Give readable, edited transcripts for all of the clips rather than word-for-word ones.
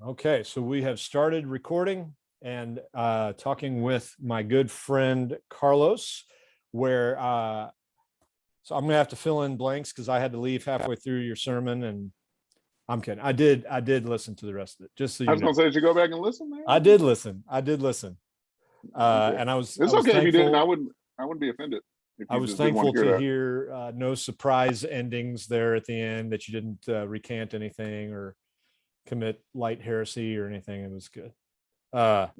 Okay, so we have started recording and talking with my good friend Carlos, where so I'm gonna have to fill in blanks because I had to leave halfway through your sermon, and I'm kidding. I did listen to the rest of it, just so I you was know. gonna say, did you go back and listen, man? I did listen. Okay. And I was It's okay if you didn't. thankful. I wouldn't be offended if I you was just didn't want thankful to hear to that. hear no surprise endings there at the end, that you didn't recant anything or commit light heresy or anything. It was good. No,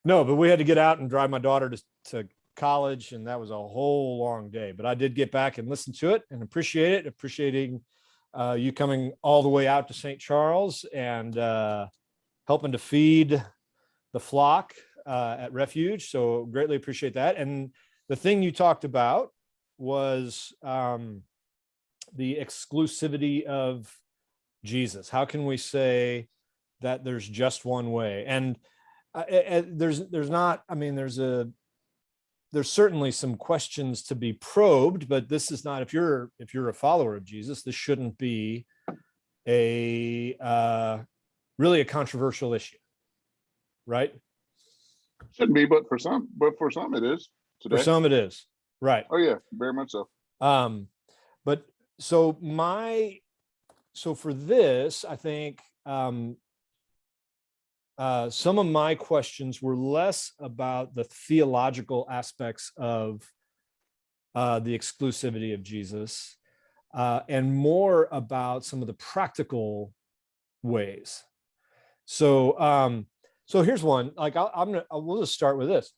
but we had to get out and drive my daughter to college, and that was a whole long day. But I did get back and listen to it and appreciating you coming all the way out to St. Charles and helping to feed the flock at Refuge. So greatly appreciate that. And the thing you talked about was the exclusivity of Jesus. How can we say that there's just one way? And there's not, I mean, there's certainly some questions to be probed, but this is not, if you're a follower of Jesus, this shouldn't be really a controversial issue, right? Shouldn't be, but for some it is today. For some it is, right? Oh yeah, very much so. But so for this, I think some of my questions were less about the theological aspects of the exclusivity of Jesus, and more about some of the practical ways. So here's one. Like we'll just start with this.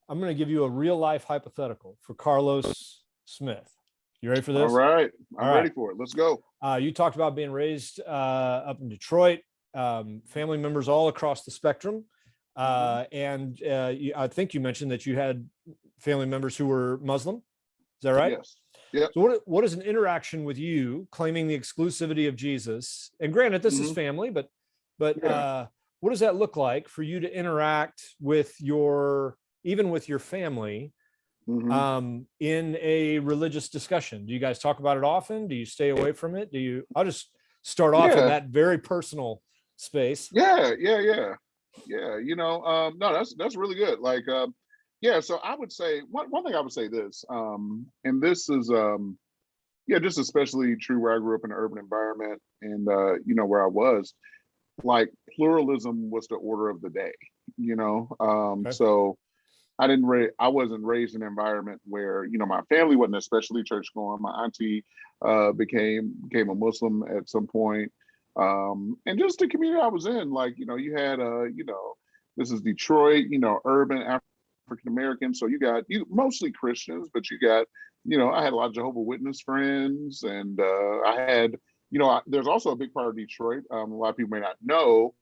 I'm gonna give you a real life hypothetical for Carlos Smith. You ready for this? All right, I'm ready for it. Let's go. You talked about being raised up in Detroit, family members all across the spectrum. And I think you mentioned that you had family members who were Muslim. Is that right? Yes. Yeah. So what is an interaction with you claiming the exclusivity of Jesus? And granted, this is family, but Yeah. what does that look like for you to interact with even with your family in a religious discussion? Do you guys talk about it often? Do you stay away from it? I'll just start off in that very personal space. Yeah. No, that's really good. Like, so I would say one thing I would say this, and this is, just especially true where I grew up in an urban environment and, where I was, like, pluralism was the order of the day, Okay. So I wasn't raised in an environment where, my family wasn't especially church going. My auntie became a Muslim at some point. And just the community I was in, like, you had this is Detroit, urban African American. So you mostly Christians, but you got, I had a lot of Jehovah's Witness friends, and I had, there's also a big part of Detroit. A lot of people may not know,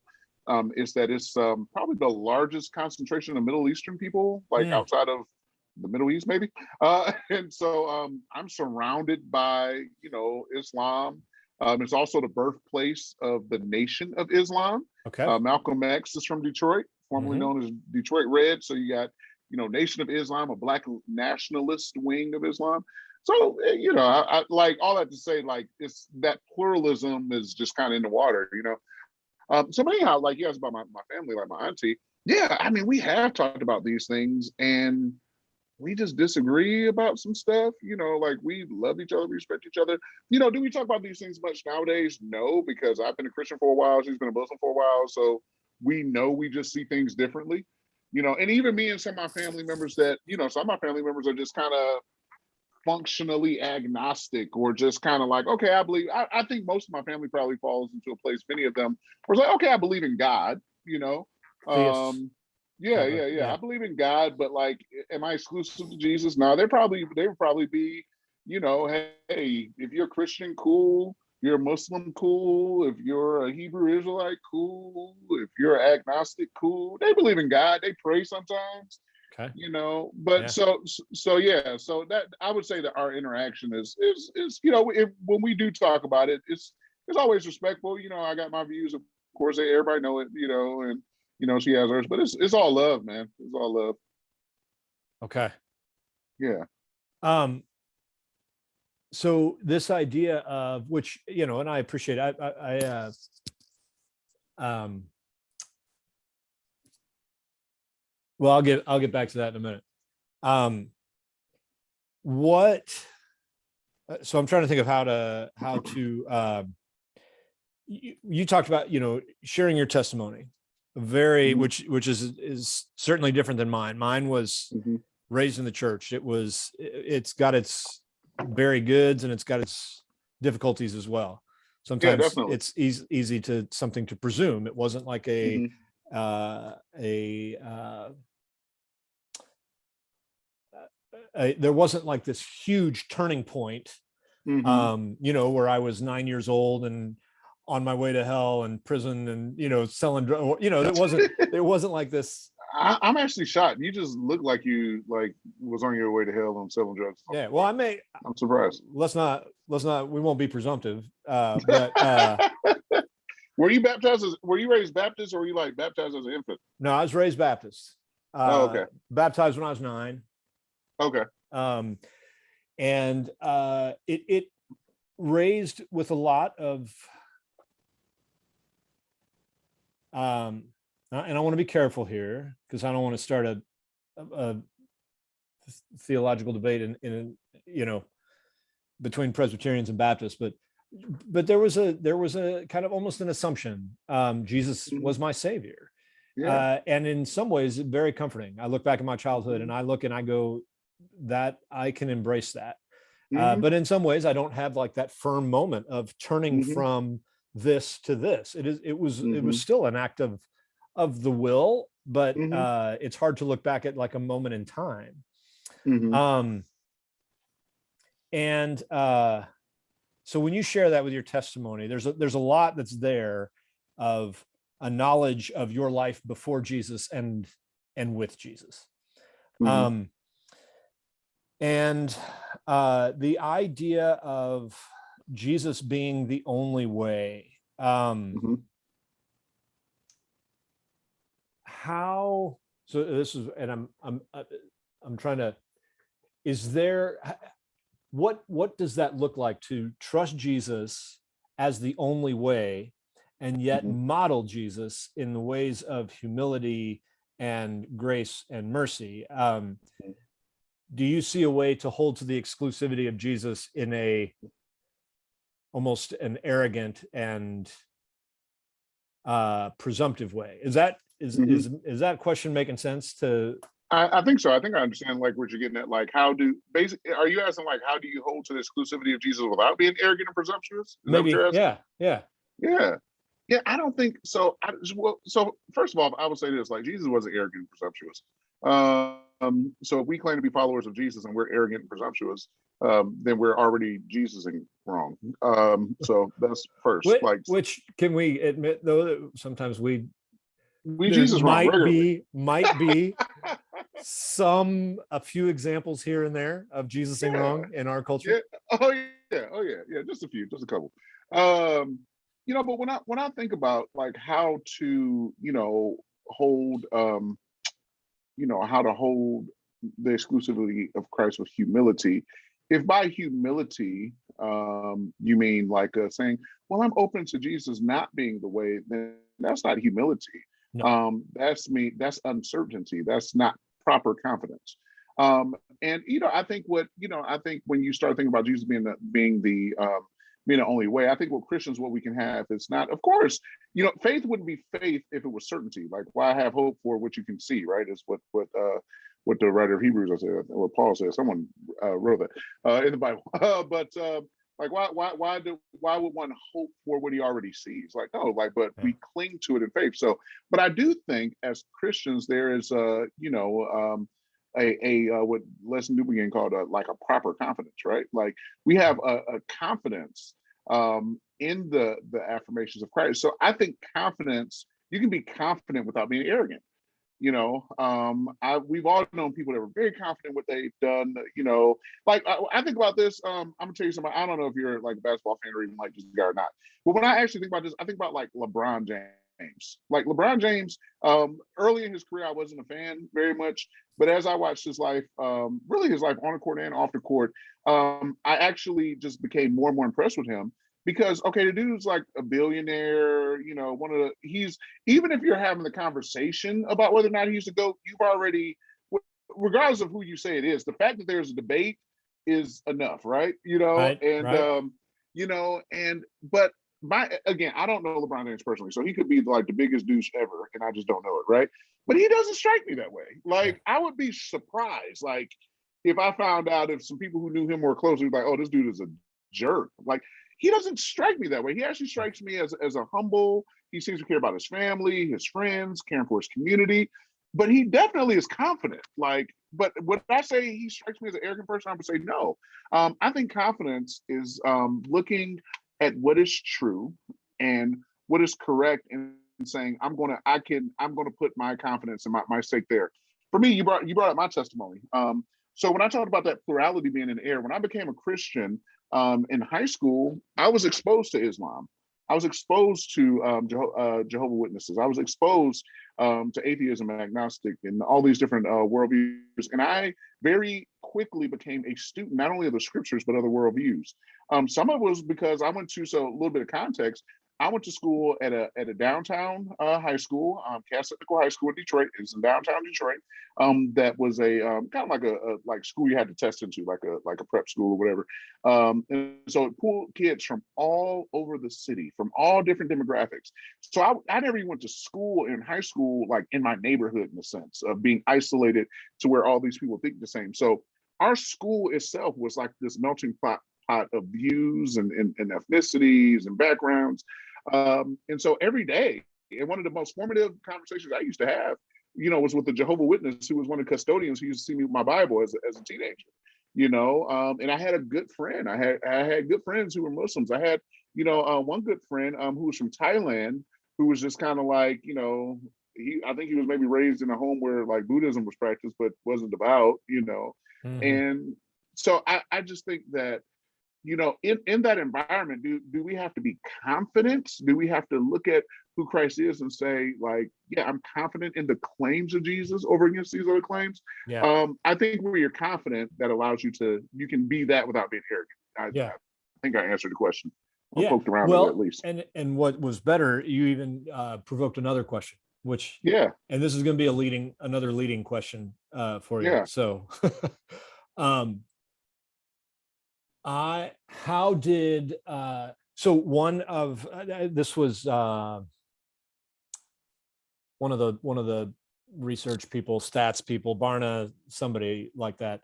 is that it's probably the largest concentration of Middle Eastern people, like outside of the Middle East, maybe. And so I'm surrounded by, Islam. It's also the birthplace of the Nation of Islam. Okay. Malcolm X is from Detroit, formerly known as Detroit Red. So you got, Nation of Islam, a Black nationalist wing of Islam. So, I like all that to say, like, it's that pluralism is just kind of in the water, So anyhow, like, you asked about my family, like my auntie. Yeah, I mean, we have talked about these things, and we just disagree about some stuff. Like, we love each other, we respect each other. Do we talk about these things much nowadays? No, because I've been a Christian for a while, she's been a Muslim for a while, so we know we just see things differently. And even me and some of my family members that, some of my family members are just kind of functionally agnostic, or just kind of like, okay, I think most of my family probably falls into a place, many of them, where it's like, okay, I believe in God, Theists. Yeah. I believe in God, but, like, am I exclusive to Jesus? No, they would probably be, hey, if you're a Christian, cool. You're a Muslim, cool. If you're a Hebrew Israelite, cool. If you're agnostic, cool. They believe in God. They pray sometimes. Okay. But so that I would say that our interaction is when we do talk about it, it's always respectful. I got my views, of course, everybody know it, and she has hers, but it's all love, man. It's all love. Okay. Yeah. So this idea of which, and I appreciate, Well, I'll get back to that in a minute. What? So I'm trying to think of how to. You talked about, sharing your testimony, which is certainly different than mine. Mine was raised in the church. It's got its very goods and it's got its difficulties as well. Sometimes it's easy to something to presume. It wasn't like there wasn't like this huge turning point, where I was 9 years old and on my way to hell and prison and, selling drugs, it wasn't like this. I'm actually shocked. You just look like you was on your way to hell and selling drugs. Yeah. Well, I'm surprised. Let's not, we won't be presumptive. But were you raised Baptist, or were you baptized as an infant? No, I was raised Baptist. Okay. Baptized when I was 9. Okay. And it raised with a lot of, and I want to be careful here because I don't want to start a theological debate in between Presbyterians and Baptists, but there was a kind of almost an assumption. Jesus was my savior. Yeah. And in some ways very comforting. I look back at my childhood and I look and I go, that I can embrace that. But in some ways I don't have like that firm moment of turning from this to this. It was still an act of the will, but it's hard to look back at like a moment in time. And so when you share that with your testimony, there's a lot that's there of a knowledge of your life before Jesus and with Jesus. And the idea of Jesus being the only way. How? So this is, and I'm trying to. Is there? What does that look like to trust Jesus as the only way, and yet model Jesus in the ways of humility and grace and mercy? Do you see a way to hold to the exclusivity of Jesus in almost an arrogant and presumptive way? Is that question making sense to? I think so. I think I understand what you're getting at. Are you asking how do you hold to the exclusivity of Jesus without being arrogant and presumptuous? Maybe. Yeah. I don't think so. So first of all, I would say this: Jesus wasn't arrogant and presumptuous. So if we claim to be followers of Jesus and we're arrogant and presumptuous, then we're already Jesusing wrong. So that's first. Which can we admit though that sometimes we Jesus might be a few examples here and there of Jesusing wrong in our culture. Oh yeah, just a few, just a couple. But when I think about how to hold how to hold the exclusivity of Christ with humility. If by humility you mean saying, well, I'm open to Jesus not being the way, then that's not humility. No. That's uncertainty. That's not proper confidence. And I think when you start thinking about Jesus being the only way, I think what we can have is not, of course, faith wouldn't be faith if it was certainty. Why have hope for what you can see, right? Is what the writer of Hebrews said, or Paul said. Someone wrote that in the Bible. Why would one hope for what he already sees? But we cling to it in faith. So, but I do think as Christians there is what Les Newbegin called a proper confidence, right? We have a confidence in the affirmations of Christ. So I think confidence, you can be confident without being arrogant. We've all known people that were very confident what they've done. I think about this. I'm gonna tell you something. I don't know if you're a basketball fan or even this guy or not. But when I actually think about this, I think about LeBron James. LeBron James, early in his career, I wasn't a fan very much. But as I watched his life, really his life on the court and off the court, I actually just became more and more impressed with him because okay, the dude's like a billionaire, he's, even if you're having the conversation about whether or not he's a GOAT, you've already, regardless of who you say it is, the fact that there's a debate is enough, right? Right. And Right. but again, I don't know LeBron James personally, so he could be like the biggest douche ever, and I just don't know it, right? But he doesn't strike me that way. Like, I would be surprised, like, if I found out, if some people who knew him more closely, like, oh, this dude is a jerk. Like, he doesn't strike me that way. He actually strikes me as a humble. He seems to care about his family, his friends, caring for his community. But he definitely is confident. Like, but when I say he strikes me as an arrogant person, I would say no. I think confidence is looking at what is true and what is correct, and saying, I'm gonna put my confidence and my stake there. For me, you brought up my testimony. So when I talked about that plurality being in the air, when I became a Christian in high school, I was exposed to Islam. I was exposed to Jehovah's Witnesses. I was exposed to atheism and agnostic and all these different worldviews. And I very quickly became a student, not only of the scriptures, but other worldviews. Some of it was because I went to, so a little bit of context, I went to school at a downtown high school, Council High School in Detroit. It's in downtown Detroit. That was a kind of like a like school you had to test into, like a prep school or whatever. And so it pulled kids from all over the city, from all different demographics. So I never even went to school in high school, like in my neighborhood, in the sense of being isolated to where all these people think the same. So our school itself was like this melting pot of views and ethnicities and backgrounds. And so every day, and one of the most formative conversations I used to have, was with the Jehovah's Witness, who was one of the custodians who used to see me with my Bible as a teenager. And I had a good friend. I had good friends who were Muslims. I had, one good friend who was from Thailand, who was just kind of like, I think he was maybe raised in a home where like Buddhism was practiced, but wasn't devout, Mm-hmm. And so I just think that, in that environment, do we have to be confident? Do we have to look at who Christ is and say, like, yeah, I'm confident in the claims of Jesus over against these other claims? Yeah. I think where you're confident, that allows you can be that without being arrogant. Yeah. I think I answered the question, or Yeah. poked around it Well, at least. and what was better, you even provoked another question, which, Yeah. and this is going to be another leading question for you. Yeah. So, how did so one of this was one of the research people, stats people, Barna, somebody like that.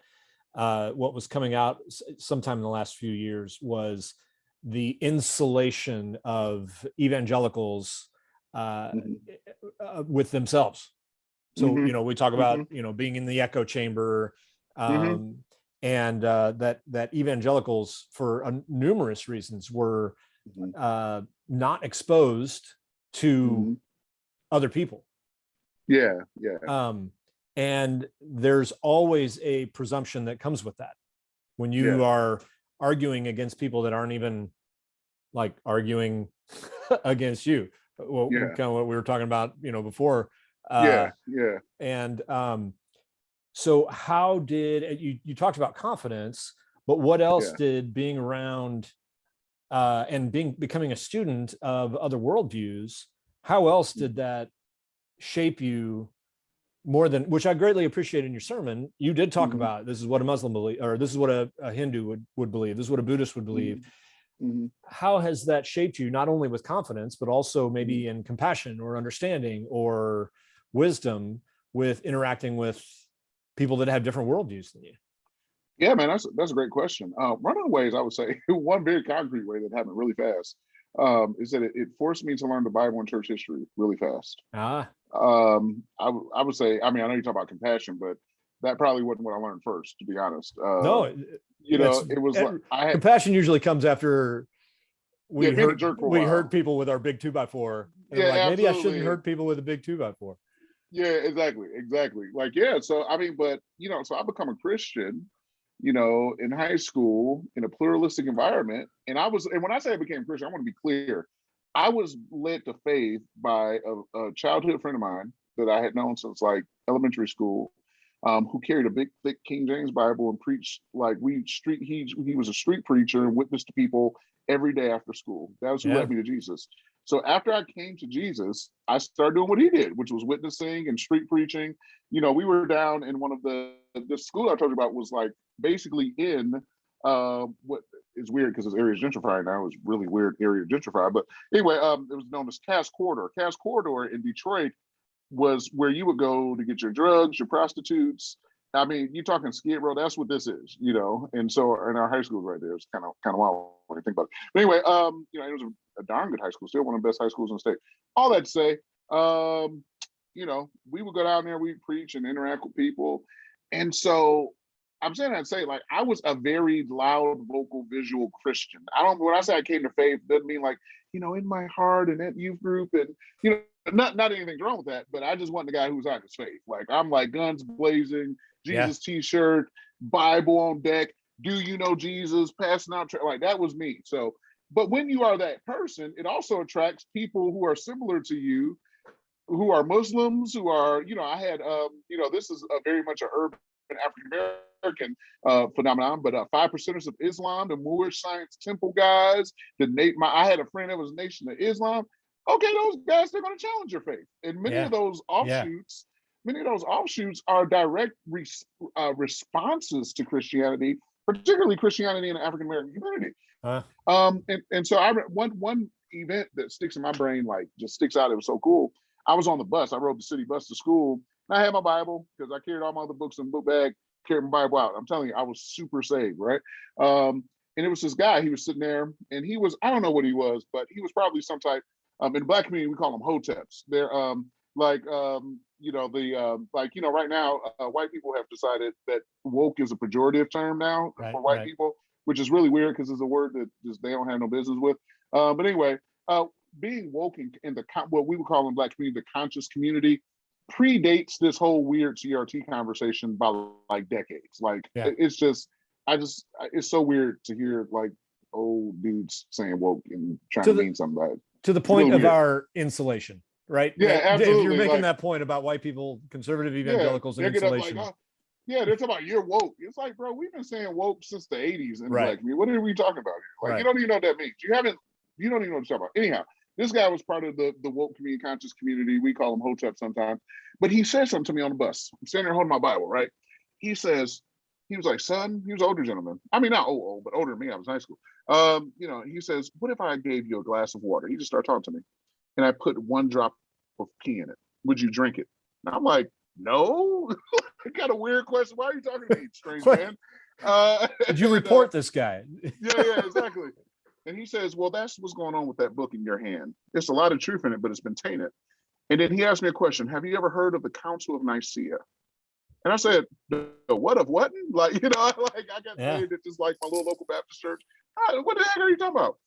What was coming out sometime in the last few years was the insulation of evangelicals with themselves. So, we talk about, being in the echo chamber, and that evangelicals, for numerous reasons, were not exposed to other people. Yeah. And there's always a presumption that comes with that when you are arguing against people that aren't even like arguing against you. Well, kind of what we were talking about, before. And so how did you talked about confidence, but what else did being around and becoming a student of other worldviews, how else did that shape you more than, which I greatly appreciate in your sermon? You did talk about, this is what a Muslim believe, or this is what a Hindu would believe, this is what a Buddhist would believe. How has that shaped you, not only with confidence, but also maybe in compassion or understanding or wisdom with interacting with people that have different worldviews than you? Yeah, man, that's a great question. One of the ways I would say, one very concrete way that happened really fast, is that it forced me to learn the Bible and church history really fast. I would say, I know you talk about compassion, but that probably wasn't what I learned first, to be honest. No, it was like compassion usually comes after we hurt people with our big 2x4. And yeah, like, maybe I shouldn't hurt people with a big 2x4. Yeah, exactly. Like, yeah. So but so I become a Christian, in high school in a pluralistic environment, and when I say I became a Christian, I want to be clear. I was led to faith by a childhood friend of mine that I had known since like elementary school, who carried a big, thick King James Bible and preached like he was a street preacher and witnessed to people every day after school. That was who led me to Jesus. So after I came to Jesus, I started doing what he did, which was witnessing and street preaching. You know, we were down in one of the school I told you about was like basically in what is weird because this area is gentrified now. It's really weird area gentrified. But anyway, it was known as Cass Corridor. Cass Corridor in Detroit was where you would go to get your drugs, your prostitutes. I mean, you're talking Skid Row. That's what this is, you know. And so, and our high school right there is kind of wild when you think about it. But anyway, you know, it was a darn good high school, still one of the best high schools in the state. All that to say, you know, we would go down there, we'd preach and interact with people. And so I'm saying that to say, like, I was a very loud, vocal, visual Christian. When I say I came to faith, doesn't mean like, you know, in my heart and at youth group and, you know, not anything wrong with that, but I just want the guy who's out his faith. Like, I'm like guns blazing, Jesus t-shirt, Bible on deck. Do you know Jesus? Passing out, like that was me. So, but when you are that person, it also attracts people who are similar to you, who are Muslims, who are, you know, I had, you know, this is very much an urban African American phenomenon, but 5%ers of Islam, the Moorish Science Temple guys, I had a friend that was Nation of Islam. Okay, those guys, they're going to challenge your faith, and many of those offshoots. Many of those offshoots are direct responses to Christianity, particularly Christianity in the African American community. And so I one event that sticks in my brain, like just sticks out. It was so cool. I was on the bus. I rode the city bus to school. And I had my Bible because I carried all my other books in the book bag. Carried my Bible out. I'm telling you, I was super saved, right? And it was this guy. He was sitting there, and he was, I don't know what he was, but he was probably some type. In the Black community, we call them hoteps. They're you know, like, you know, right now, white people have decided that woke is a pejorative term now for white people, which is really weird because it's a word that just they don't have no business with. But anyway, being woke in the what we would call in Black community, the conscious community, predates this whole weird CRT conversation by like decades. Like it's just, it's so weird to hear like old dudes saying woke and trying to mean something about it. To the point really of weird. Our insulation, right? Yeah, absolutely. If you're making that point about white people, conservative evangelicals, and insulation. Like, they're talking about you're woke. It's like, bro, we've been saying woke since the 80s in the Black community. What are we talking about here? Like, you don't even know what that means. You don't even know what you're talking about. Anyhow, this guy was part of the woke community, conscious community. We call him Hotep sometimes. But he said something to me on the bus. I'm standing there holding my Bible, right? He was like, son, he was an older gentleman. I mean, not old, but older than me. I was in high school. You know, he says, what if I gave you a glass of water? He just started talking to me. And I put one drop of pee in it. Would you drink it? And I'm like, no. I got a weird question. Why are you talking to me, strange man? Did you report this guy? Yeah, exactly. And he says, well, that's what's going on with that book in your hand. There's a lot of truth in it, but it's been tainted. And then he asked me a question. Have you ever heard of the Council of Nicea? And I said, the what of what? Like, you know, like I got saved at just like my little local Baptist church. What the heck are you talking about?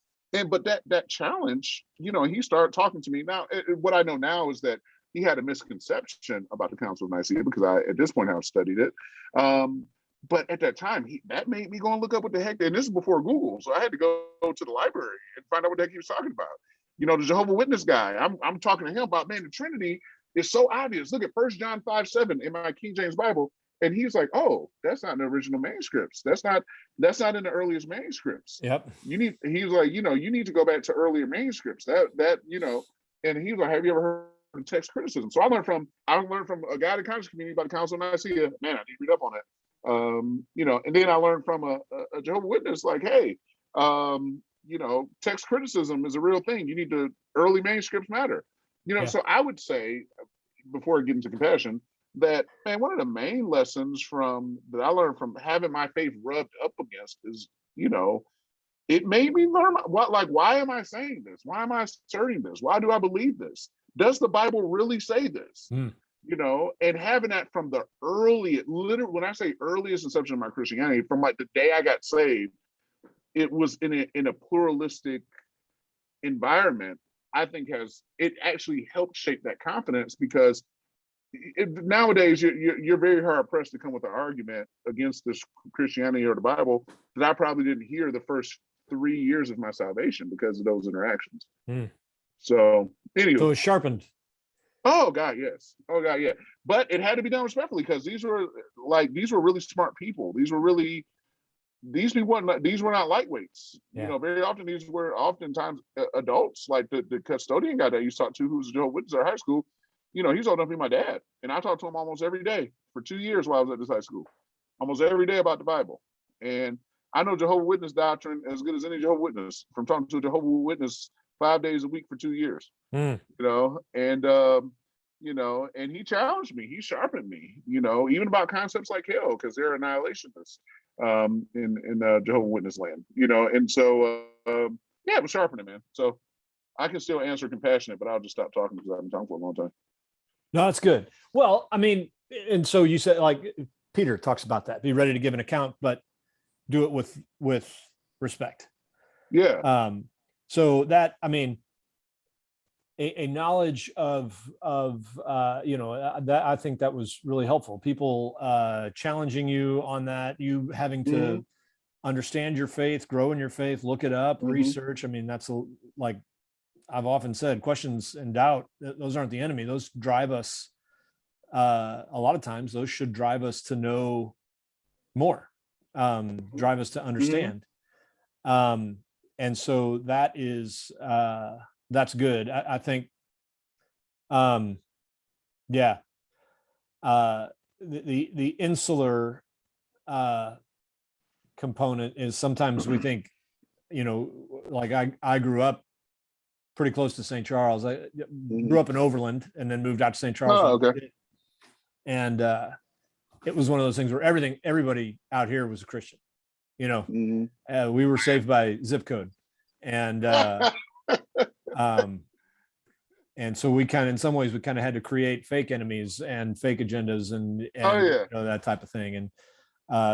But that challenge, you know, he started talking to me. Now, what I know now is that he had a misconception about the Council of Nicea because at this point, I've studied it. But at that time, that made me go and look up what the heck, and this is before Google. So I had to go to the library and find out what the heck he was talking about. You know, the Jehovah's Witness guy, I'm talking to him about, man, the Trinity is so obvious. Look at 1 John 5:7 in my King James Bible. And he's like, oh, that's not in the original manuscripts. That's not in the earliest manuscripts. Yep. He's like, you know, you need to go back to earlier manuscripts. That, you know, and he's like, have you ever heard of text criticism? So I learned from a guy in the conscious community about the Council of Nicea. Man, I need to read up on that. You know, and then I learned from a Jehovah's Witness, like, hey, you know, text criticism is a real thing. You need to, early manuscripts matter. You know, so I would say, before I get into compassion, that, man, one of the main lessons that I learned from having my faith rubbed up against is, you know, it made me learn why am I saying this? Why am I asserting this? Why do I believe this? Does the Bible really say this? You know, and having that from the literally, when I say earliest inception of my Christianity, from like the day I got saved, it was in a pluralistic environment. I think it actually helped shape that confidence, because nowadays you're very hard pressed to come with an argument against this Christianity or the Bible that I probably didn't hear the first 3 years of my salvation because of those interactions. So anyway, so it was sharpened. Oh God, yes. Oh God, yeah. But it had to be done respectfully because these were really smart people. These people weren't these were not lightweights. Yeah. Very often these were oftentimes adults. Like the custodian guy that you talked to, who's a Jehovah's Witness at high school. He's old enough to be my dad, and I talked to him almost every day for 2 years while I was at this high school, almost every day about the Bible. And I know Jehovah's Witness doctrine as good as any Jehovah's Witness from talking to a Jehovah's Witness 5 days a week for 2 years. Mm. And he challenged me, he sharpened me, even about concepts like hell, because they're annihilationists in Jehovah's Witness land, and so yeah, it was sharpening, man. So I can still answer compassionate, but I'll just stop talking because I've been talking for a long time. No, that's good. Well, I mean, and so you said, like, Peter talks about that, be ready to give an account, but do it with respect. Yeah. So that, I mean, a knowledge of that, I think that was really helpful. People challenging you on that, you having to understand your faith, grow in your faith, look it up, research. I mean, that's like I've often said, questions and doubt, those aren't the enemy. Those drive us. A lot of times, those should drive us to know more, drive us to understand. And so that is. That's good. I think, yeah. The insular component is sometimes we think, like I grew up pretty close to St. Charles. I grew up in Overland and then moved out to St. Charles. Oh, okay. And it was one of those things where everybody out here was a Christian. We were saved by zip code, and and so we in some ways we had to create fake enemies and fake agendas and that type of thing. And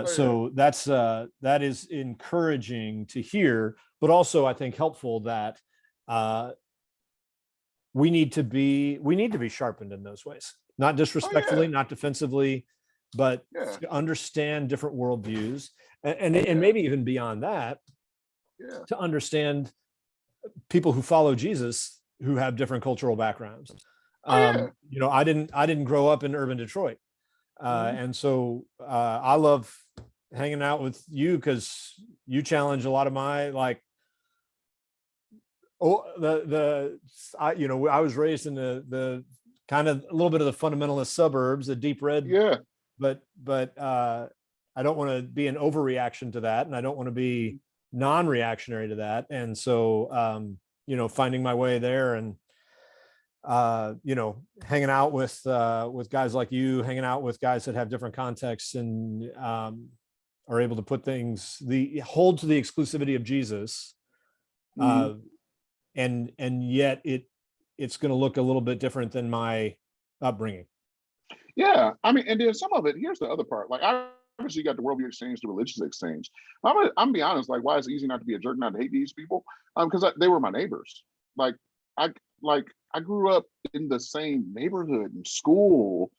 so that is encouraging to hear, but also I think helpful that we need to be sharpened in those ways, not disrespectfully, not defensively, but to understand different worldviews and maybe even beyond that, to understand people who follow Jesus who have different cultural backgrounds. I didn't grow up in urban Detroit. And so I love hanging out with you because you challenge a lot of my, like, I was raised in the kind of a little bit of the fundamentalist suburbs, the deep red. Yeah. But I don't want to be an overreaction to that. And I don't want to be non-reactionary to that. And so, finding my way there and, hanging out with guys like you, hanging out with guys that have different contexts and are able to put things, hold to the exclusivity of Jesus. And yet it's going to look a little bit different than my upbringing. Yeah. I mean, and then some of it, here's the other part. Like, obviously you got the worldview exchange, the religious exchange. I'm gonna be honest, like, why is it easy not to be a jerk, not to hate these people? Because they were my neighbors. I grew up in the same neighborhood and school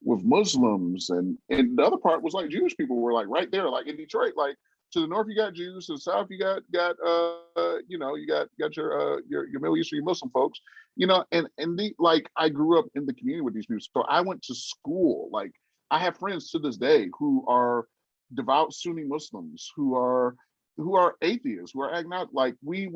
with Muslims, and the other part was like Jewish people were like right there, like in Detroit, like to the north you got Jews, to the south you got you got your Middle Eastern Muslim folks, like I grew up in the community with these people. So I went to school. Like I have friends to this day who are devout Sunni Muslims, who are atheists, who are agnostic. Like we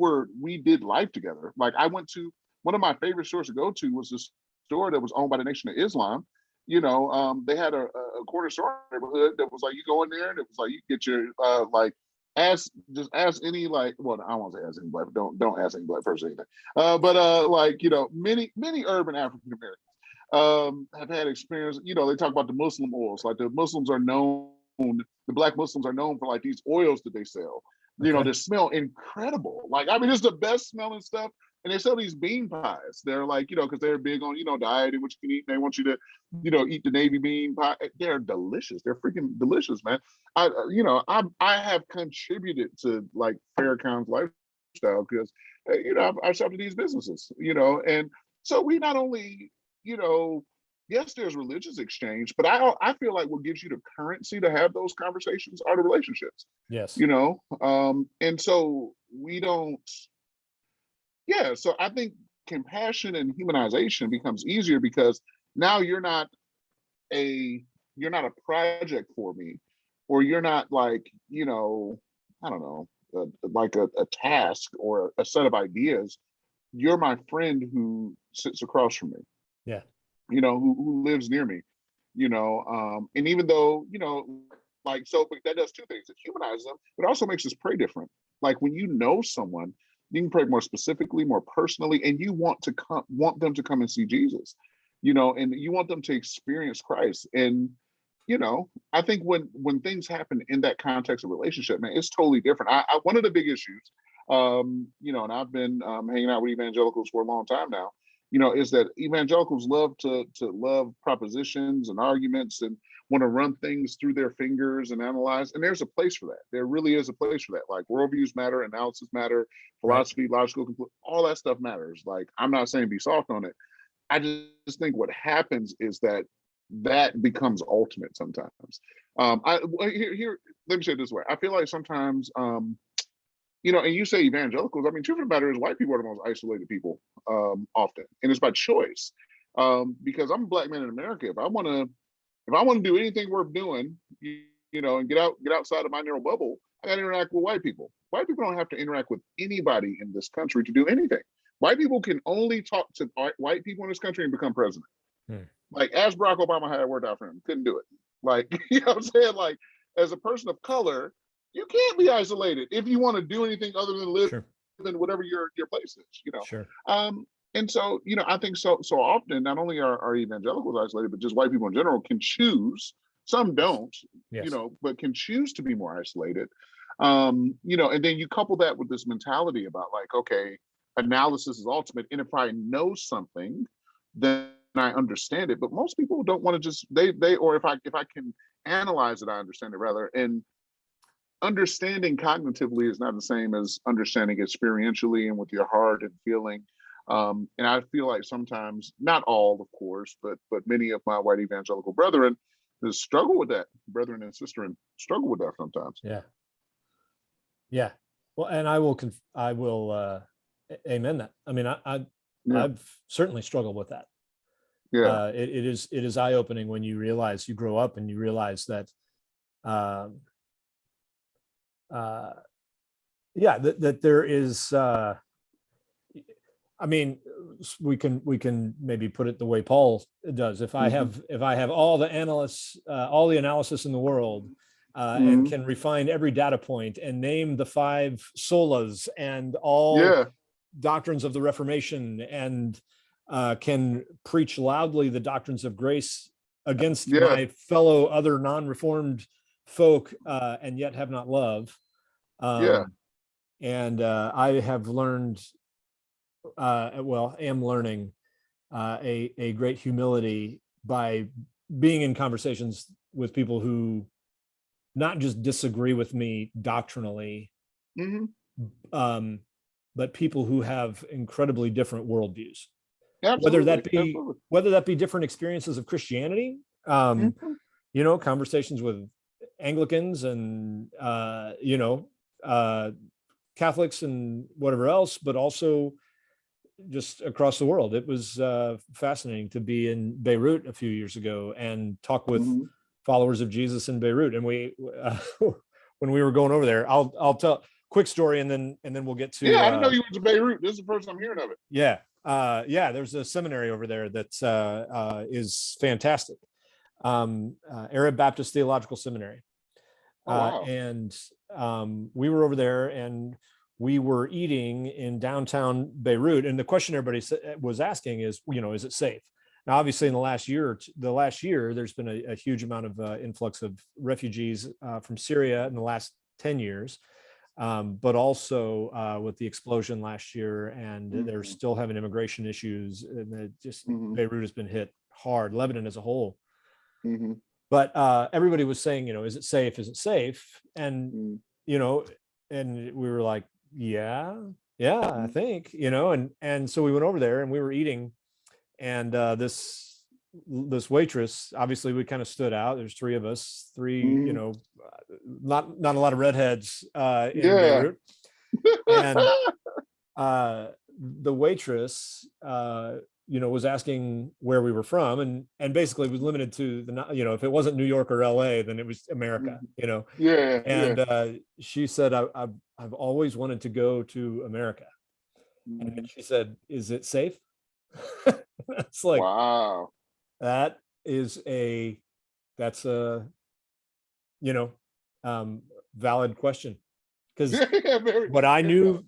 did life together. Like I went to one of my favorite stores to go to was this store that was owned by the Nation of Islam. They had a corner store neighborhood that was like you go in there and it was like you get your ask any, like, well, I won't say ask any black, don't ask any black person anything. But many urban African Americans have had experience. They talk about the Muslim oils, like the black Muslims are known for like these oils that they sell. They smell incredible. Like, I mean, it's the best smelling stuff. And they sell these bean pies. They're like, because they're big on, diet and what you can eat. And they want you to, eat the navy bean pie. They're delicious. They're freaking delicious, man. I have contributed to like Farrakhan's lifestyle because, I've shopped at these businesses, and so we not only, yes, there's religious exchange, but I feel like what gives you the currency to have those conversations are the relationships. Yes. And so we don't. Yeah, so I think compassion and humanization becomes easier because now you're not a project for me, or you're not like, I don't know, like a task or a set of ideas. You're my friend who sits across from me, Yeah. who lives near me, and even though, like, so but that does two things. It humanizes them, but it also makes us pray different. Like when you know someone, you can pray more specifically, more personally, and you want them to come and see Jesus, and you want them to experience Christ. And I think when things happen in that context of relationship, man, it's totally different. One of the big issues, and I've been hanging out with evangelicals for a long time now, is that evangelicals love to love propositions and arguments and want to run things through their fingers and analyze. And there's a place for that. There really is a place for that. Like worldviews matter, analysis matter, philosophy, logical, all that stuff matters. Like, I'm not saying be soft on it. I just think what happens is that becomes ultimate sometimes. Here, let me say it this way. I feel like sometimes, and you say evangelicals. I mean, truth of the matter is, white people are the most isolated people often, and it's by choice. Because I'm a black man in America. If I want to do anything worth doing, and get outside of my narrow bubble, I got to interact with white people. White people don't have to interact with anybody in this country to do anything. White people can only talk to white people in this country and become president. Like, ask Barack Obama how it worked out for him. Couldn't do it. Like, what I'm saying? Like, as a person of color, you can't be isolated if you want to do anything other than live in whatever your place is, Sure. And so, I think so often, not only are evangelicals isolated, but just white people in general can choose. Some don't, but can choose to be more isolated. And then you couple that with this mentality about like, okay, analysis is ultimate. And if I know something, then I understand it. But most people don't want to just or if I can analyze it, I understand it rather. And understanding cognitively is not the same as understanding experientially and with your heart and feeling. And I feel like sometimes, not all, of course, but many of my white evangelical brethren struggle with that, brethren and sister, and struggle with that sometimes. Yeah. Well, and I will amen that. I mean, I've certainly struggled with that. Yeah. It is eye-opening when you realize, you grow up and you realize that, that there is, I mean, we can maybe put it the way Paul does. If I have all the analysis in the world, and can refine every data point and name the 5 solas and all doctrines of the Reformation, and can preach loudly the doctrines of grace against my fellow other non-reformed folk, and yet have not love. And I have learned, am learning a great humility by being in conversations with people who not just disagree with me doctrinally, but people who have incredibly different worldviews. Absolutely. Whether that be different experiences of Christianity, conversations with Anglicans and Catholics and whatever else, but also just across the world. It was fascinating to be in Beirut a few years ago and talk with followers of Jesus in Beirut. And we, when we were going over there, I'll tell a quick story, and then we'll get to. Yeah, I didn't know you went to Beirut. This is the first I'm hearing of it. There's a seminary over there that is fantastic. Arab Baptist Theological Seminary. And we were over there, and we were eating in downtown Beirut. And the question everybody was asking is, is it safe? Now, obviously, in the last year, there's been a huge amount of influx of refugees from Syria in the last 10 years. But also with the explosion last year, and they're still having immigration issues, and Beirut has been hit hard, Lebanon as a whole. But everybody was saying, is it safe? Is it safe? And, and we were like, I think, and so we went over there and we were eating, and this waitress, obviously we kind of stood out. There's 3 of us, not a lot of redheads in Beirut. And the waitress, was asking where we were from, and basically was limited to if it wasn't New York or LA, then it was America, Yeah, yeah. and she said, I've always wanted to go to America. And then she said, is it safe? It's like, Wow. that's a valid question. Because what I knew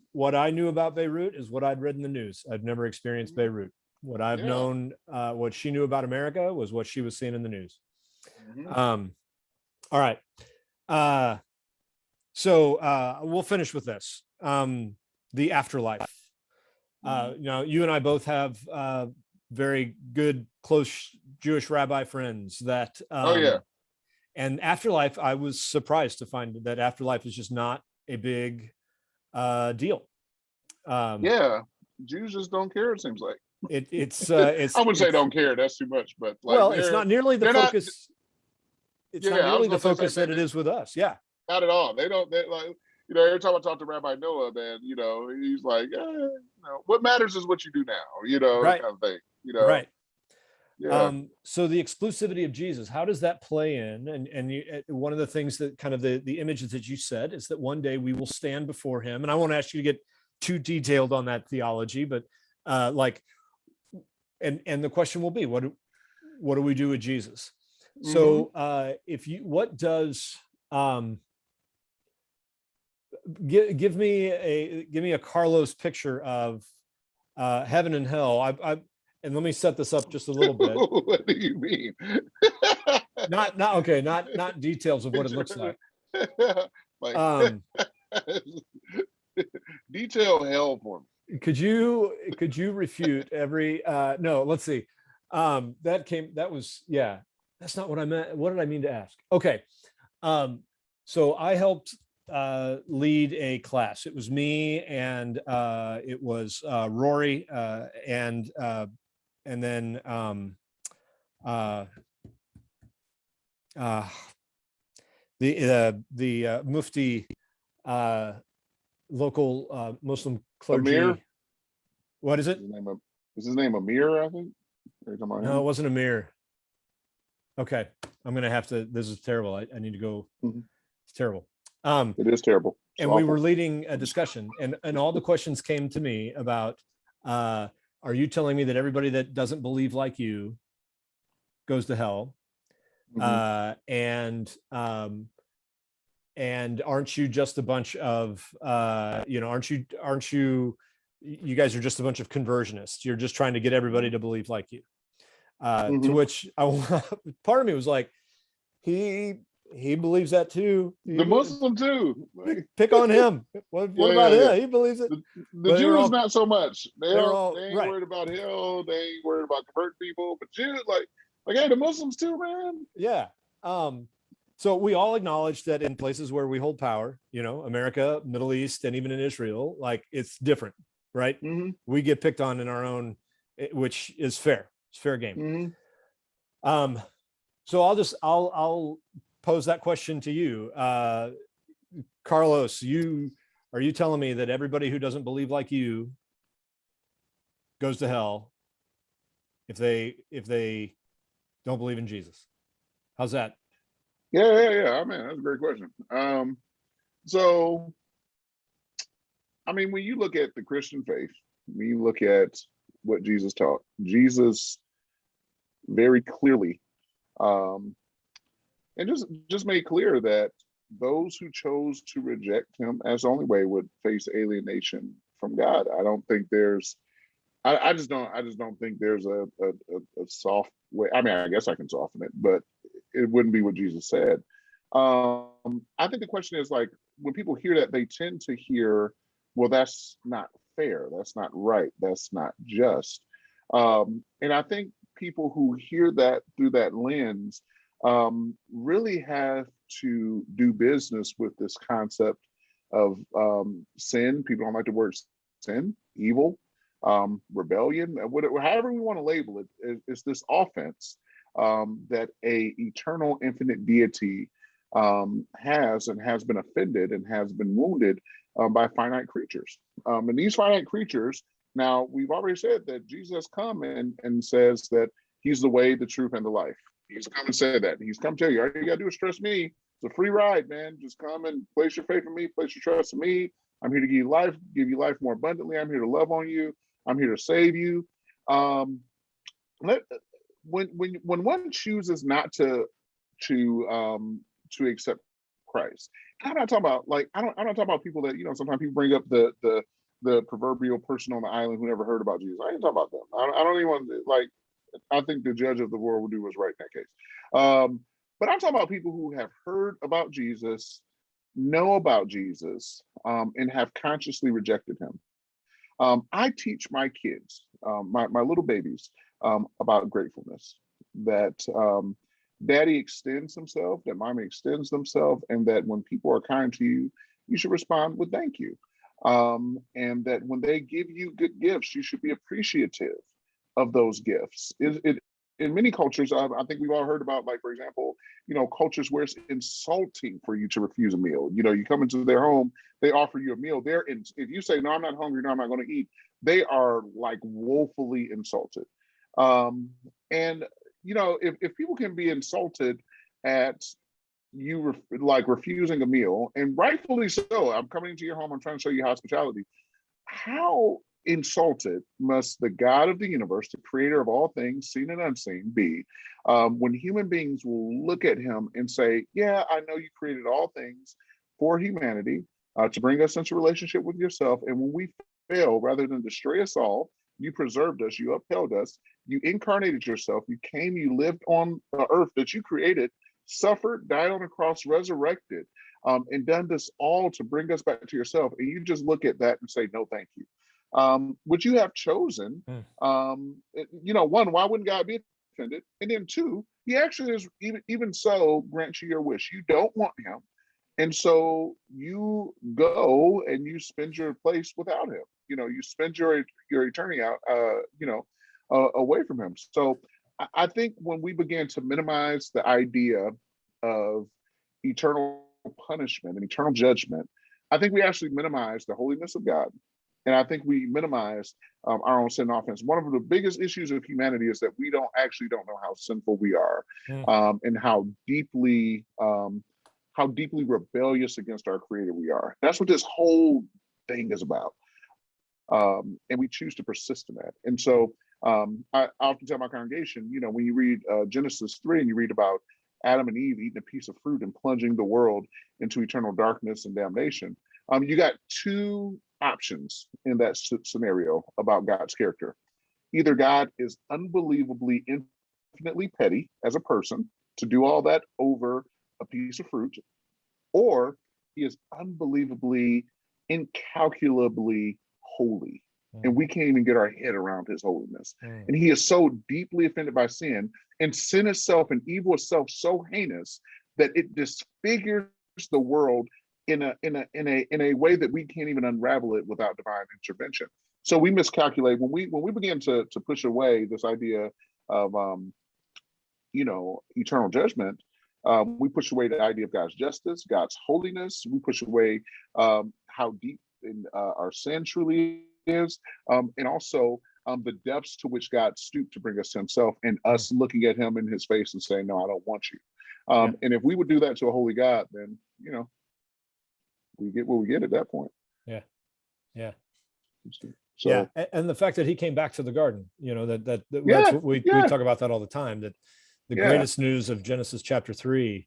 about Beirut is what I'd read in the news. I've never experienced Beirut. What I've known, what she knew about America was what she was seeing in the news. All right. So we'll finish with this. The afterlife. You and I both have very good, close Jewish rabbi friends that, and afterlife, I was surprised to find that afterlife is just not a big deal. Jews just don't care, it seems like. It's I wouldn't say don't care, that's too much, but it's not nearly the focus. It's not nearly the focus that it is with us. Yeah. Not at all. They every time I talk to Rabbi Noah, man, he's like, what matters is what you do now, right. kind of thing, Right. Yeah. So the exclusivity of Jesus, how does that play in? And one of the things that kind of the images that you said is that one day we will stand before him. And I won't ask you to get too detailed on that theology, but and the question will be, what do we do with Jesus? So what does give me a Carlos picture of heaven and hell. And let me set this up just a little bit. What do you mean? Not details of what it looks like. Detail hell for me. Could you refute every no, let's see. That's not what I meant. What did I mean to ask? Okay. So I helped lead a class. It was me and it was Rory and then the Mufti local Muslim clergy. Amir? What is it? Is his name Amir, I think? No, it wasn't Amir. Okay. I'm gonna have to, this is terrible. I need to go. It's terrible. It is terrible. It's and awful. We were leading a discussion and all the questions came to me about are you telling me that everybody that doesn't believe like you goes to hell? And aren't you just a bunch of aren't you you guys are just a bunch of conversionists? You're just trying to get everybody to believe like you. To which part of me was like, he believes that too. The Muslim too. Pick on him. What about him? He believes it. The Jews not so much. They ain't right. worried about hell. They ain't worried about converting people. But Jews, like hey, the Muslims too, man. Yeah. So we all acknowledge that in places where we hold power, America, Middle East, and even in Israel, like it's different, right? We get picked on in our own, which is fair. It's fair game. So I'll pose that question to you. Carlos, are you telling me that everybody who doesn't believe like you goes to hell if they don't believe in Jesus? How's that? Yeah. I mean, that's a great question. So, I mean, when you look at the Christian faith, when you look at what Jesus taught, Jesus very clearly, and just made clear that those who chose to reject him as the only way would face alienation from God. I don't think there's, I just don't think there's a soft way. I mean, I guess I can soften it, but it wouldn't be what Jesus said. I think the question is like, when people hear that, they tend to hear, well, that's not fair. That's not right. That's not just. And I think people who hear that through that lens really have to do business with this concept of sin. People don't like the word sin, evil, rebellion, whatever, however we want to label it. It's this offense that a eternal, infinite deity has and has been offended and has been wounded by finite creatures. And these finite creatures Now, we've already said that Jesus come and says that he's the way, the truth, and the life. He's come and said that. He's come to tell you, all you got to do is trust me. It's a free ride, man. Just come and place your faith in me, place your trust in me. I'm here to give you life more abundantly. I'm here to love on you. I'm here to save you. Um, when one chooses not to accept Christ, I'm not talking about I'm not talking about people that, sometimes people bring up the proverbial person on the island who never heard about Jesus. I ain't talking about them. I don't even want to, I think the judge of the world will do what's right in that case. But I'm talking about people who have heard about Jesus, know about Jesus, and have consciously rejected him. I teach my kids, my little babies, about gratefulness, that daddy extends himself, that mommy extends themselves, and that when people are kind to you, you should respond with thank you. And that when they give you good gifts, you should be appreciative of those gifts. In many cultures, I think we've all heard about, for example, cultures where it's insulting for you to refuse a meal. You come into their home, they offer you a meal. If you say, no, I'm not hungry, no, I'm not going to eat, they are woefully insulted. And if people can be insulted at you refusing a meal, and rightfully so, I'm coming into your home, I'm trying to show you hospitality. How insulted must the God of the universe, the creator of all things, seen and unseen, be when human beings will look at him and say, yeah, I know you created all things for humanity to bring us into relationship with yourself. And when we fail, rather than destroy us all, you preserved us, you upheld us, you incarnated yourself, you came, you lived on the earth that you created, suffered, died on a cross, resurrected, and done this all to bring us back to yourself. And you just look at that and say, no, thank you. Would you have chosen, one, why wouldn't God be offended? And then two, he actually is, even so, grants you your wish. You don't want him. And so you go and you spend your place without him. You spend your eternity out, away from him. So I think when we begin to minimize the idea of eternal punishment and eternal judgment, I think we actually minimize the holiness of God. And I think we minimize our own sin and offense. One of the biggest issues of humanity is that we don't know how sinful we are, and how deeply rebellious against our Creator we are. That's what this whole thing is about. And we choose to persist in that. And so I often tell my congregation, when you read Genesis 3 and you read about Adam and Eve eating a piece of fruit and plunging the world into eternal darkness and damnation, you got two options in that scenario about God's character. Either God is unbelievably, infinitely petty as a person to do all that over a piece of fruit, or he is unbelievably, incalculably holy. And we can't even get our head around his holiness. And he is so deeply offended by sin, and sin itself and evil itself so heinous that it disfigures the world in a way that we can't even unravel it without divine intervention. So we miscalculate when we begin to push away this idea of eternal judgment. We push away the idea of God's justice, God's holiness. We push away how deep in our sin truly is, and also the depths to which God stooped to bring us to himself, and us looking at him in his face and saying, no, I don't want you. And if we would do that to a holy God, then, we get what we get at that point. Yeah. So, yeah. And the fact that he came back to the garden, that's what we talk about that all the time, that the greatest news of Genesis chapter 3,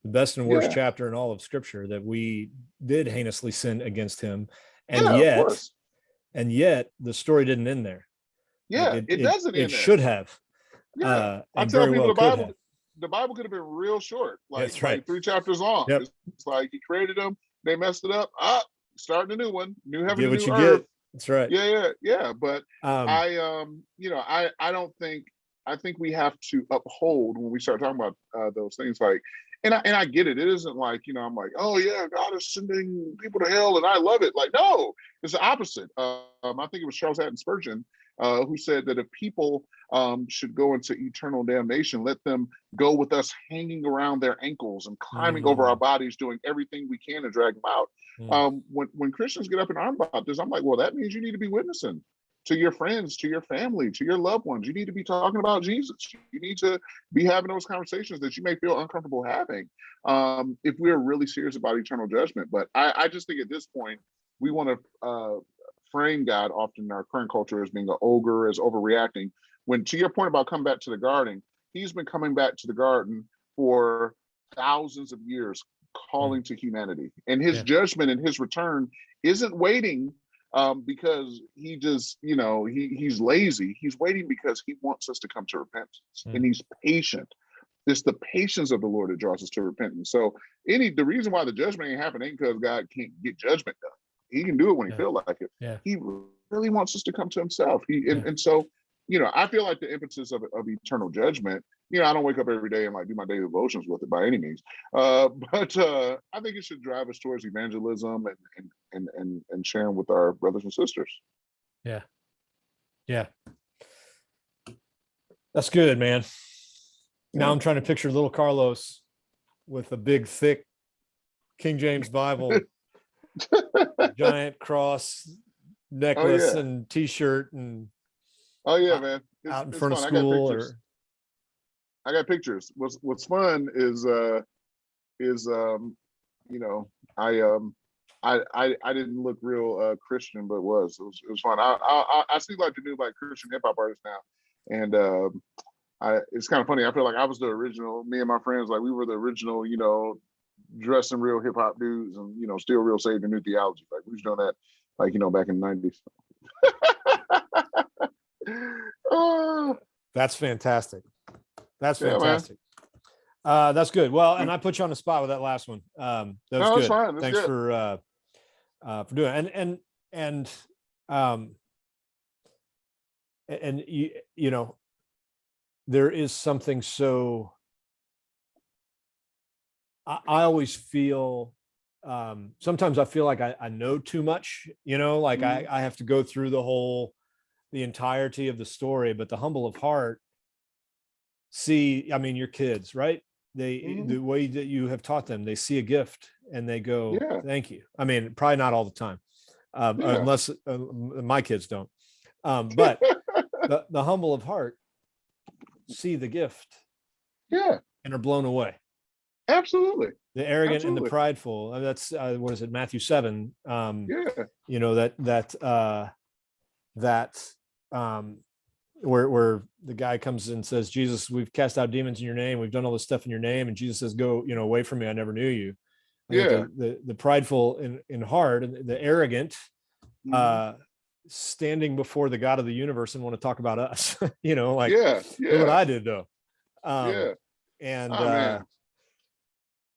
the best and worst chapter in all of Scripture, that we did heinously sin against him. And yet the story didn't end there. It doesn't end there. It should have. I tell people the Bible could have been real short, That's right. 3 chapters long. Yep. It's like he created them, they messed it up. Starting a new one, new heaven, new earth. Get. That's right. Yeah. But I don't think. I think we have to uphold when we start talking about those things. And I get it. It isn't like, I'm like, oh yeah, God is sending people to hell and I love it. No, it's the opposite. I think it was Charles Haddon Spurgeon who said that if people should go into eternal damnation, let them go with us hanging around their ankles and climbing over our bodies, doing everything we can to drag them out. When Christians get up and arm about this, I'm like, well, that means you need to be witnessing. to your friends, to your family, to your loved ones. You need to be talking about Jesus. You need to be having those conversations that you may feel uncomfortable having, if we're really serious about eternal judgment. But I just think at this point, we want to frame God often in our current culture as being an ogre, as overreacting. When, to your point about coming back to the garden, he's been coming back to the garden for thousands of years, calling to humanity. And his judgment and his return isn't waiting because he just, he's lazy. He's waiting because he wants us to come to repentance, and he's patient. It's the patience of the Lord that draws us to repentance. So the reason why the judgment ain't happening ain't because God can't get judgment done. He can do it when he feels like it. Yeah. He really wants us to come to himself. And so, I feel like the impetus of eternal judgment, I don't wake up every day and like do my daily devotions with it by any means. But I think it should drive us towards evangelism and sharing with our brothers and sisters. Yeah. Yeah. That's good, man. Now I'm trying to picture little Carlos with a big, thick King James Bible, giant cross necklace and t-shirt, and man, out in front of school. I got pictures. What's fun is I didn't look real Christian, but it was fun. I see like the new like Christian hip hop artists now, and it's kind of funny. I feel like I was the original. Me and my friends, like we were the original, dressing real hip hop dudes, and still real saved in new theology. Like we was doing that, like back in the 90s. That's fantastic. That's fantastic. That's good. Well, and I put you on the spot with that last one. That was good. Fine. Thanks good. For doing it. And there is something so. I always feel. Sometimes I feel like I know too much. I have to go through the entirety of the story. But the humble of heart. Your kids, right? The way that you have taught them, they see a gift and they go, thank you. Probably not all the time, unless my kids don't. But the humble of heart see the gift, and are blown away. Absolutely. The arrogant and the prideful. That's what is it? Matthew 7. Where the guy comes and says, Jesus, we've cast out demons in your name. We've done all this stuff in your name. And Jesus says, go, away from me. I never knew you. The prideful in heart and the arrogant, standing before the God of the universe and want to talk about us, look what I did though.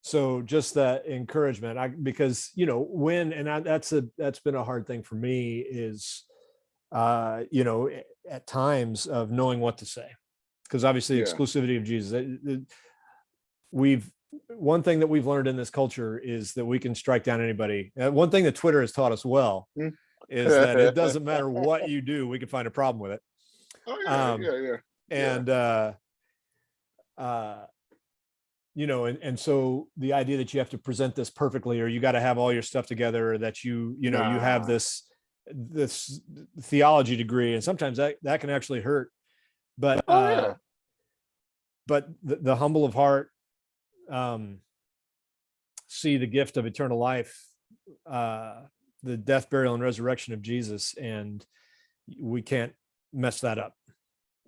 So just that encouragement, because that's been a hard thing for me is, at times of knowing what to say, because obviously exclusivity of Jesus. One thing that we've learned in this culture is that we can strike down anybody. One thing that Twitter has taught us well is that it doesn't matter what you do, we can find a problem with it. And so the idea that you have to present this perfectly, or you got to have all your stuff together, or that you have this theology degree, and sometimes that can actually hurt, but the humble of heart see the gift of eternal life, the death, burial, and resurrection of Jesus, and we can't mess that up.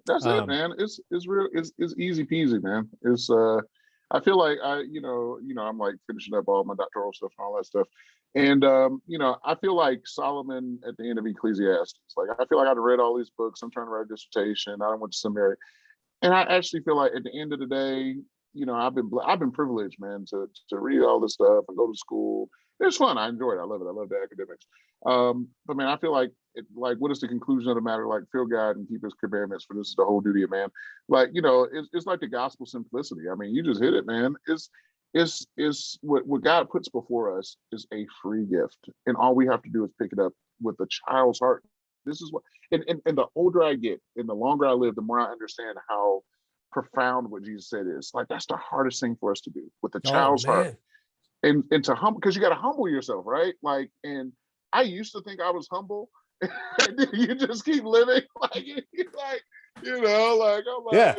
That's it, man. It's real. It's easy peasy, man. It's I feel like I'm like finishing up all my doctoral stuff and all that stuff. And, I feel like Solomon at the end of Ecclesiastes, like, I feel like I've read all these books. I'm trying to write a dissertation. I went to seminary. And I actually feel like at the end of the day, I've been privileged, man, to read all this stuff and go to school. It's fun. I enjoy it. I love it. I love the academics. But man, I feel like what is the conclusion of the matter? Like, fear God and keep his commandments, for this is the whole duty of man. Like, it's like the gospel simplicity. You just hit it, man. It's what God puts before us is a free gift, and all we have to do is pick it up with a child's heart. This is what, and the older I get and the longer I live, the more I understand how profound what Jesus said is. Like, that's the hardest thing for us to do, with the child's heart, and to humble, because you got to humble yourself, right? Like, and I used to think I was humble, And then you just keep living like, like, like, I'm like, Yeah.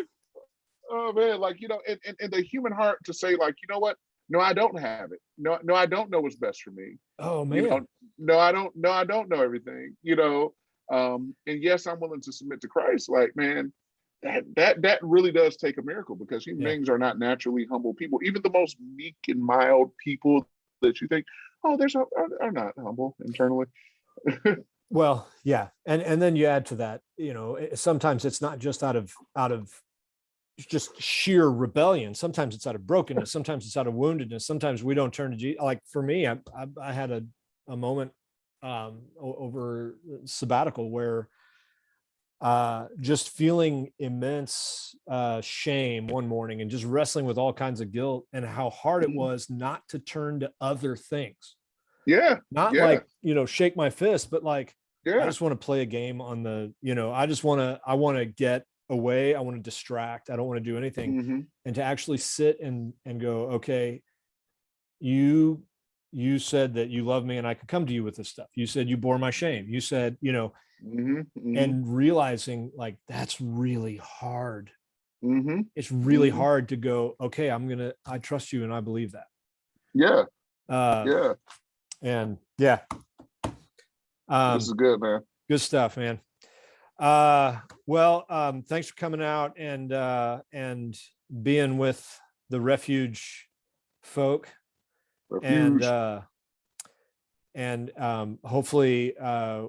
oh man, like, and the human heart to say, like, you know what? No, I don't have it. No, I don't know what's best for me. Oh man. No, I don't. No, I don't know everything. And yes, I'm willing to submit to Christ. Like, man, that really does take a miracle, because human beings are not naturally humble people. Even the most meek and mild people that you think, oh, are not humble internally. Well, yeah. And then you add to that, sometimes it's not just out of just sheer rebellion. Sometimes it's out of brokenness. Sometimes it's out of woundedness. Sometimes we don't turn to Jesus. Like for me, I had a moment over sabbatical where just feeling immense shame one morning, and just wrestling with all kinds of guilt, and how hard it was not to turn to other things. Yeah. Not like, shake my fist, but like, I just want to play a game on the, I want to get away. I want to distract. I don't want to do anything. And to actually sit and go, okay, you said that you love me and I could come to you with this stuff. You said you bore my shame. You said, and realizing like, that's really hard. It's really hard to go, okay, I trust you and I believe that. Yeah. And yeah. This is good, man. Good stuff, man. Thanks for coming out and being with the Refuge folk. Refuge. And hopefully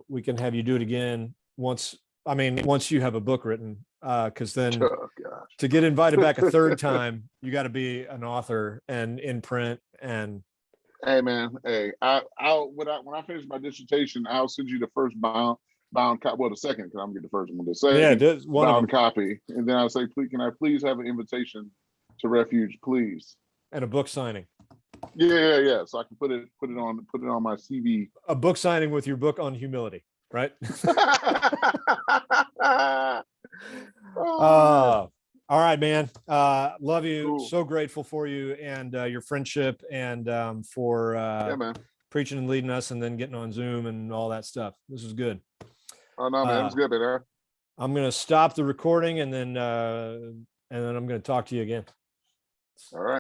we can have you do it again once you have a book written, because then to get invited back a third time, you got to be an author and in print. And hey man, I'll when I finish my dissertation, I'll send you the first bound copy. Well, the second, because I'm gonna get the first one. The second bound copy, and then I'll say, please, can I please have an invitation to Refuge, please, and a book signing. Yeah. So I can put it on my CV. A book signing with your book on humility, right? All right, man. Love you. Cool. So grateful for you and your friendship, and for preaching and leading us, and then getting on Zoom and all that stuff. This is good. Oh no, man, it was good, man. I'm gonna stop the recording, and then I'm gonna talk to you again. All right.